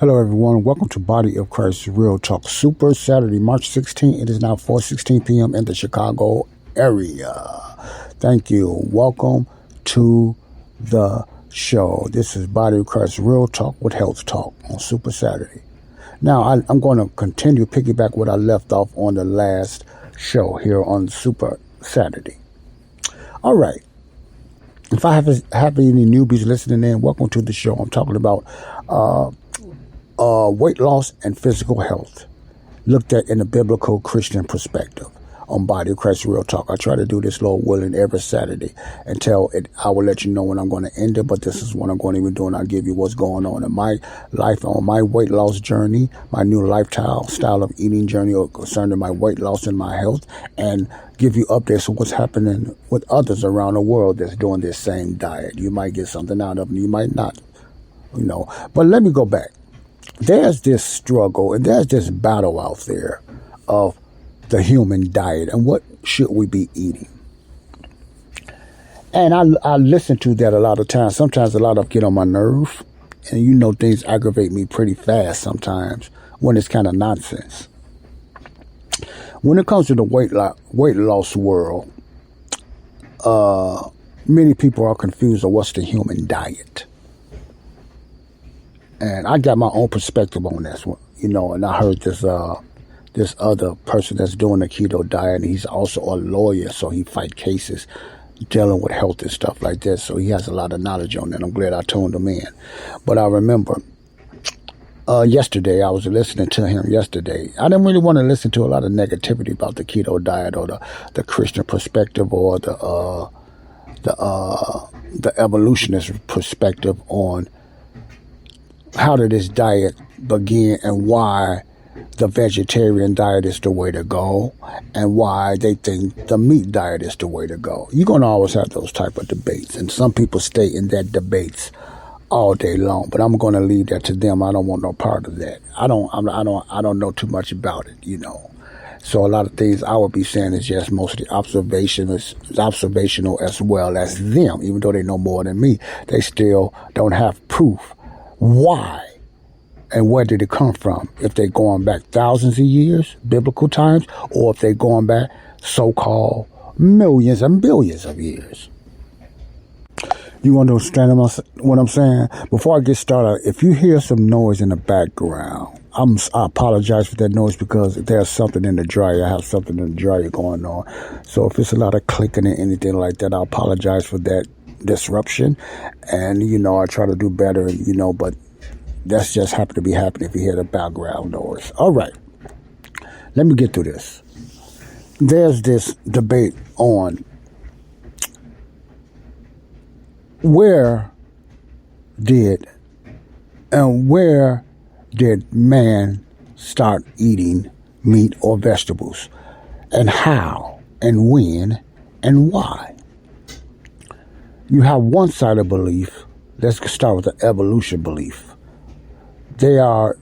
Hello, everyone. Welcome to Body of Christ Real Talk Super Saturday, March 16. It is now 4:16 p.m. in the Chicago area. Thank you. Welcome to the show. This is Body of Christ Real Talk with Health Talk on Super Saturday. Now, I'm going to continue piggyback what I left off on the last show here on Super Saturday. All right. If I have any newbies listening in, welcome to the show. I'm talking about weight loss and physical health, looked at in a biblical Christian perspective on Body of Christ Real Talk. I try to do this, Lord willing, every Saturday until I will let you know when I'm going to end it, but this is what I'm going to be doing. I'll give you what's going on in my life, on my weight loss journey, my new style of eating journey concerning my weight loss and my health, and give you updates on what's happening with others around the world that's doing this same diet. You might get something out of them, you might not, But let me go back. There's this struggle and there's this battle out there of the human diet and what should we be eating. And I listen to that a lot of times. Sometimes a lot of get on my nerve, and things aggravate me pretty fast sometimes when it's kind of nonsense. When it comes to the weight loss world, many people are confused on what's the human diet. And I got my own perspective on this one, and I heard this other person that's doing the keto diet, and he's also a lawyer, so he fight cases dealing with health and stuff like that. So he has a lot of knowledge on that. I'm glad I tuned him in. But I remember yesterday, I was listening to him yesterday. I didn't really want to listen to a lot of negativity about the keto diet or the Christian perspective or the evolutionist perspective on how did this diet begin and why the vegetarian diet is the way to go and why they think the meat diet is the way to go. You're going to always have those type of debates, and some people stay in that debates all day long, but I'm going to leave that to them. I don't want no part of that. I don't know too much about it, So a lot of things I would be saying is just mostly observational as well as them. Even though they know more than me, they still don't have proof. Why and where did it come from? If they're going back thousands of years, biblical times, or if they're going back so-called millions and billions of years. You understand what I'm saying? Before I get started, if you hear some noise in the background, I apologize for that noise because there's something in the dryer. I have something in the dryer going on. So if it's a lot of clicking and anything like that, I apologize for that disruption. And, I try to do better, but that's just happened to be happening if you hear the background noise. All right. Let me get through this. There's this debate on where did man start eating meat or vegetables, and how and when and why. You have one side of belief. Let's start with the evolution belief. They are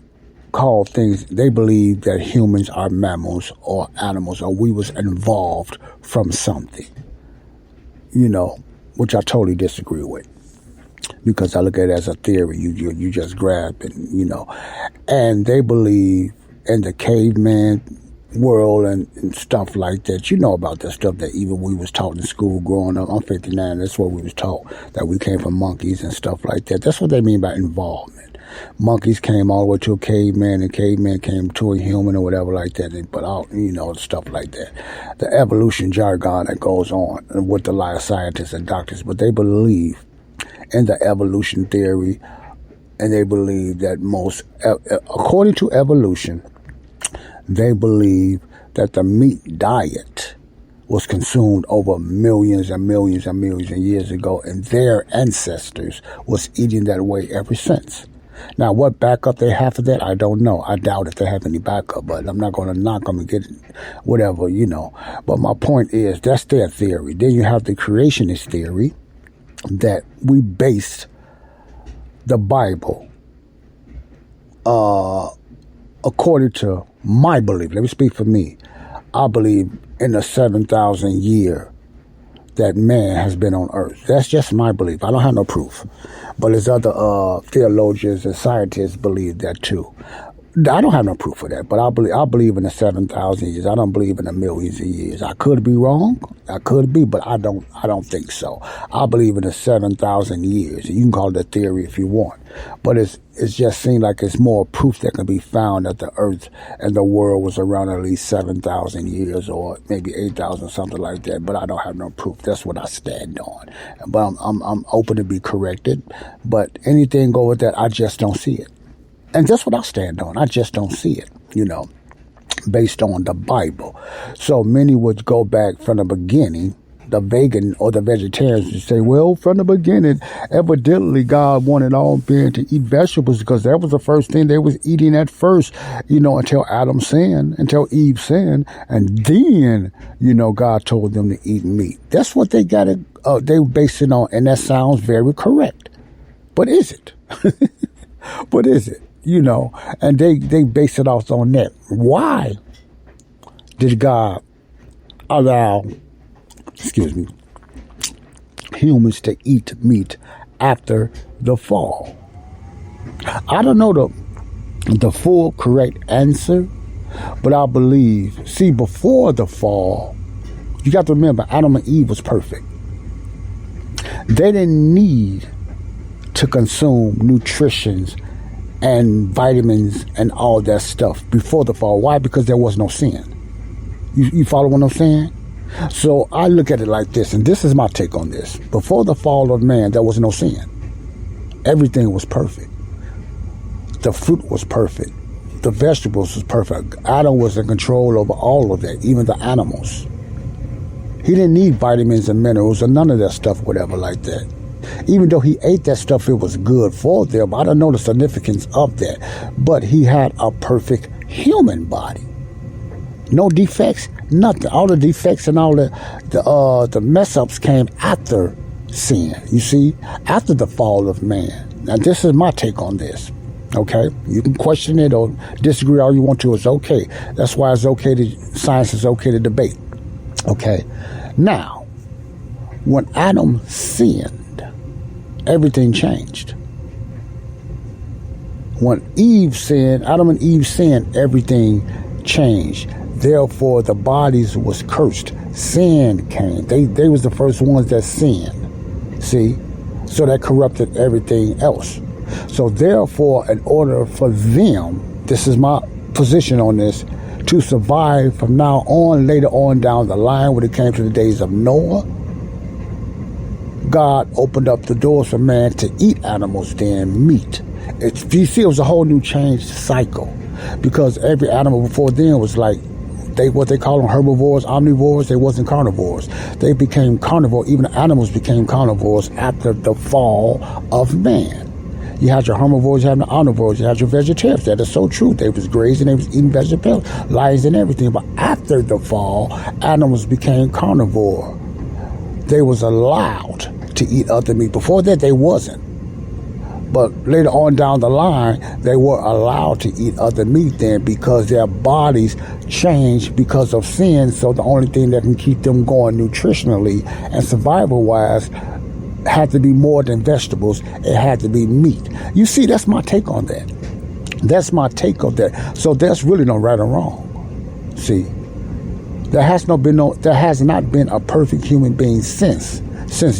called things, they believe that humans are mammals or animals, or we was involved from something, which I totally disagree with, because I look at it as a theory. You just grab it, and they believe in the caveman world and stuff like that. You know about that stuff that even we was taught in school growing up. I'm 59. That's what we was taught, that we came from monkeys and stuff like that. That's what they mean by involvement. Monkeys came all the way to a caveman, and caveman came to a human or whatever like that. But stuff like that. The evolution jargon that goes on with a lot of scientists and doctors, but they believe in the evolution theory, and they believe that according to evolution, they believe that the meat diet was consumed over millions and millions and millions of years ago, and their ancestors was eating that way ever since. Now, what backup they have for that, I don't know. I doubt if they have any backup, but I'm not going to knock them and get whatever, But my point is, that's their theory. Then you have the creationist theory that we based the Bible according to my belief. Let me speak for me. I believe in the 7,000 year that man has been on earth. That's just my belief. I don't have no proof. But there's other theologians and scientists believe that too. I don't have no proof of that, but I believe in the 7,000 years. I don't believe in the millions of years. I could be wrong. I could be, but I don't think so. I believe in the 7,000 years. You can call it a theory if you want, but it just seems like it's more proof that can be found that the earth and the world was around at least 7,000 years or maybe 8,000, something like that. But I don't have no proof. That's what I stand on. But I'm open to be corrected. But anything over that, I just don't see it. And that's what I stand on. I just don't see it, based on the Bible. So many would go back from the beginning, the vegan or the vegetarians would say, well, from the beginning, evidently God wanted all men to eat vegetables because that was the first thing they was eating at first, until Adam sinned, until Eve sinned. And then, God told them to eat meat. That's what they got it. They base it on. And that sounds very correct. But is it? But is it? And they base it off on that. Why did God allow, humans to eat meat after the fall? I don't know the full correct answer, but I believe, before the fall, you got to remember, Adam and Eve was perfect. They didn't need to consume nutritions and vitamins and all that stuff before the fall. Why? Because there was no sin. You follow what I'm saying? So I look at it like this, and this is my take on this. Before the fall of man, there was no sin. Everything was perfect. The fruit was perfect. The vegetables was perfect. Adam was in control over all of that, even the animals. He didn't need vitamins and minerals or none of that stuff, whatever like that. Even though he ate that stuff, it was good for them. I don't know the significance of that. But he had a perfect human body. No defects, nothing. All the defects and all the mess-ups came after sin. You see, after the fall of man. Now, this is my take on this. Okay? You can question it or disagree all you want to. It's okay. That's why science is okay to debate. Okay? Now, when Adam sinned, everything changed. When Adam and Eve sinned, everything changed. Therefore, the bodies was cursed. Sin came. They was the first ones that sinned. See? So that corrupted everything else. So therefore, in order for them, this is my position on this, to survive from now on, later on down the line, when it came to the days of Noah, God opened up the doors for man to eat animals, then meat. You see, it was a whole new changed cycle, because every animal before then was like, what they call them herbivores, omnivores. They wasn't carnivores. They became carnivore. Even the animals became carnivores after the fall of man. You had your herbivores, you had the omnivores, you had your vegetarians. That is so true. They was grazing, they was eating vegetables, lions and everything. But after the fall, animals became carnivore. They was allowed to eat other meat. Before that, they wasn't. But later on down the line, they were allowed to eat other meat then, because their bodies changed because of sin. So the only thing that can keep them going nutritionally and survival-wise had to be more than vegetables. It had to be meat. You see, that's my take on that. That's my take on that. So there's really no right or wrong. See, there has not been a perfect human being since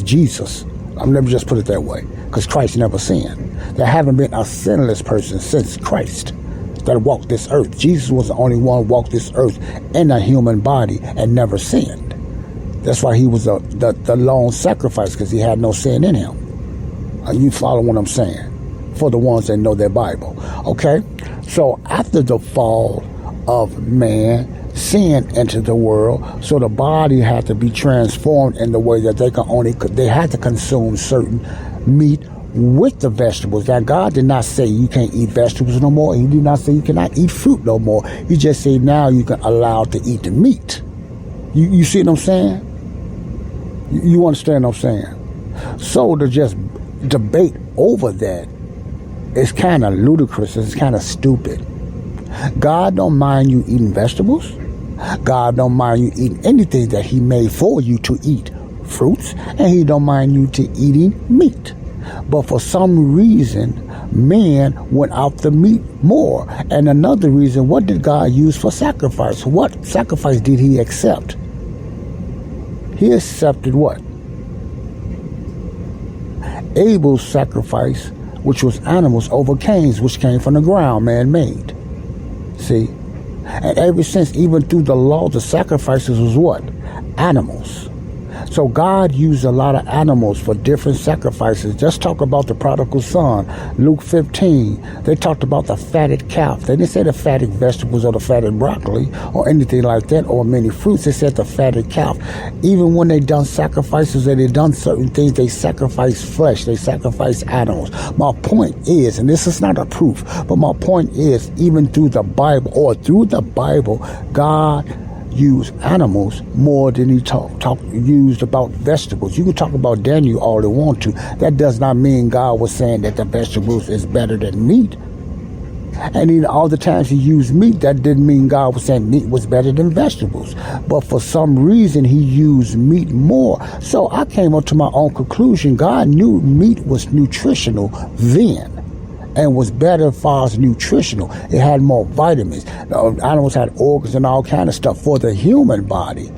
Jesus. Let me just put it that way, because Christ never sinned. There haven't been a sinless person since Christ that walked this earth. Jesus was the only one who walked this earth in a human body and never sinned. That's why he was the lone sacrifice, because he had no sin in him. You follow what I'm saying? For the ones that know their Bible. Okay? So after the fall of man, sin entered the world, so the body had to be transformed in the way that they had to consume certain meat with the vegetables. Now, God did not say you can't eat vegetables no more. He did not say you cannot eat fruit no more. He just said now you can allow to eat the meat. You see what I'm saying? You understand what I'm saying? So to just debate over that is kind of ludicrous. It's kind of stupid. God don't mind you eating vegetables. God don't mind you eating anything that he made for you to eat fruits, and he don't mind you to eating meat. But for some reason, man went after meat more. And another reason, what did God use for sacrifice? What sacrifice did he accept? He accepted what? Abel's sacrifice, which was animals, over Cain's, which came from the ground, man-made. See? And ever since, even through the law, the sacrifices was what? Animals. So God used a lot of animals for different sacrifices. Just talk about the prodigal son. Luke 15, they talked about the fatted calf. They didn't say the fatted vegetables or the fatted broccoli or anything like that, or many fruits. They said the fatted calf. Even when they done sacrifices and they done certain things, they sacrifice flesh. They sacrifice animals. My point is, and this is not a proof, but my point is, even through the Bible, God used animals more than he used about vegetables. You can talk about Daniel all you want to. That does not mean God was saying that the vegetables is better than meat. And even all the times he used meat, that didn't mean God was saying meat was better than vegetables. But for some reason, he used meat more. So I came up to my own conclusion. God knew meat was nutritional then, and was better as far as nutritional. It had more vitamins. Animals had organs and all kind of stuff for the human body.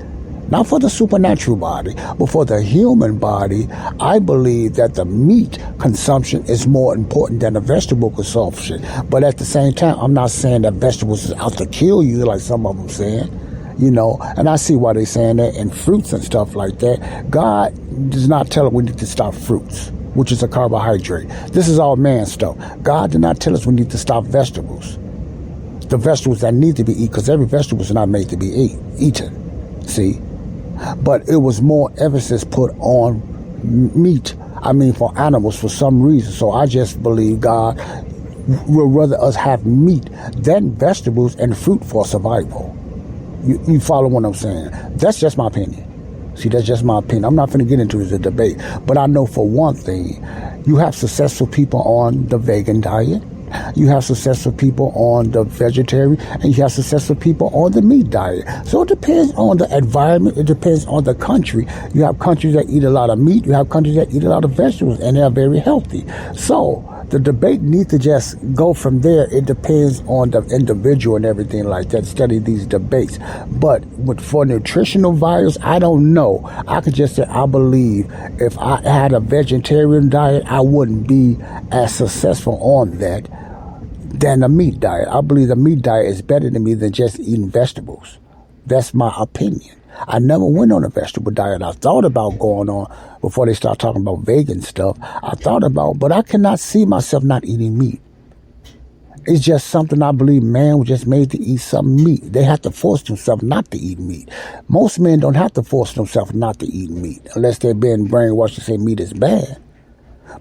Not for the supernatural body, but for the human body. I believe that the meat consumption is more important than the vegetable consumption. But at the same time, I'm not saying that vegetables is out to kill you like some of them saying. You know, and I see why they're saying that, and fruits and stuff like that. God does not tell us we need to stop fruits, which is a carbohydrate. This is all man stuff. God did not tell us we need to stop vegetables. The vegetables that need to be eaten, because every vegetable is not made to be eaten. See? But it was more emphasis put on meat. For animals for some reason. So I just believe God will rather us have meat than vegetables and fruit for survival. You follow what I'm saying? That's just my opinion. See, that's just my opinion. I'm not going to get into the debate. But I know for one thing, you have successful people on the vegan diet. You have successful people on the vegetarian. And you have successful people on the meat diet. So it depends on the environment. It depends on the country. You have countries that eat a lot of meat. You have countries that eat a lot of vegetables. And they are very healthy. So the debate needs to just go from there. It depends on the individual and everything like that. Study these debates. But for nutritional values, I don't know. I could just say I believe if I had a vegetarian diet, I wouldn't be as successful on that than the meat diet. I believe the meat diet is better than me than just eating vegetables. That's my opinion. I never went on a vegetable diet. I thought about going on before they start talking about vegan stuff. I thought about, but I cannot see myself not eating meat. It's just something I believe man was just made to eat some meat. They have to force themselves not to eat meat. Most men don't have to force themselves not to eat meat unless they're being brainwashed to say meat is bad.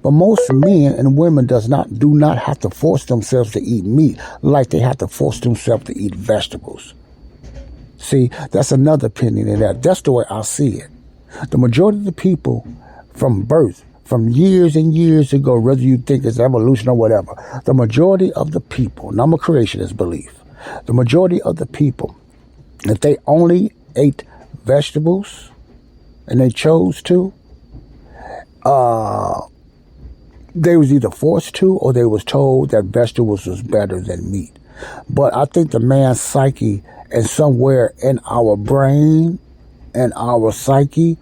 But most men and women do not have to force themselves to eat meat like they have to force themselves to eat vegetables. See, that's another opinion in that. That's the way I see it. The majority of the people from birth, from years and years ago, whether you think it's evolution or whatever, the majority of the people, and I'm a creationist belief, the majority of the people, if they only ate vegetables and they chose to, they was either forced to or they was told that vegetables was better than meat. But I think the man's psyche, and somewhere in our brain and our psyche,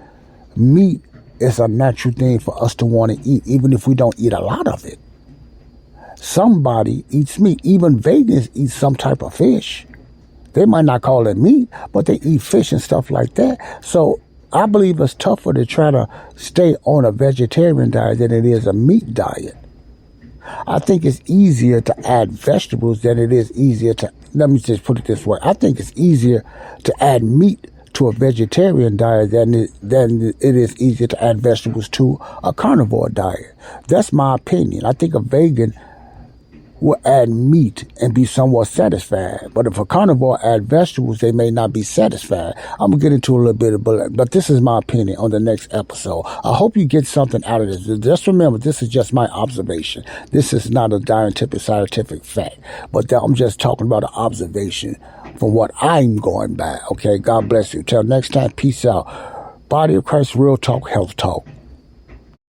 meat is a natural thing for us to want to eat, even if we don't eat a lot of it. Somebody eats meat. Even vegans eat some type of fish. They might not call it meat, but they eat fish and stuff like that. So I believe it's tougher to try to stay on a vegetarian diet than it is a meat diet. I think it's easier to add vegetables than it is easier to, let me just put it this way. I think it's easier to add meat to a vegetarian diet than it is easier to add vegetables to a carnivore diet. That's my opinion. I think a vegan will add meat and be somewhat satisfied. But if a carnivore add vegetables, they may not be satisfied. I'm going to get into a little bit of but this is my opinion on the next episode. I hope you get something out of this. Just remember, this is just my observation. This is not a scientific fact. But I'm just talking about an observation from what I'm going by. Okay, God bless you. Till next time, peace out. Body of Christ, Real Talk, Health Talk.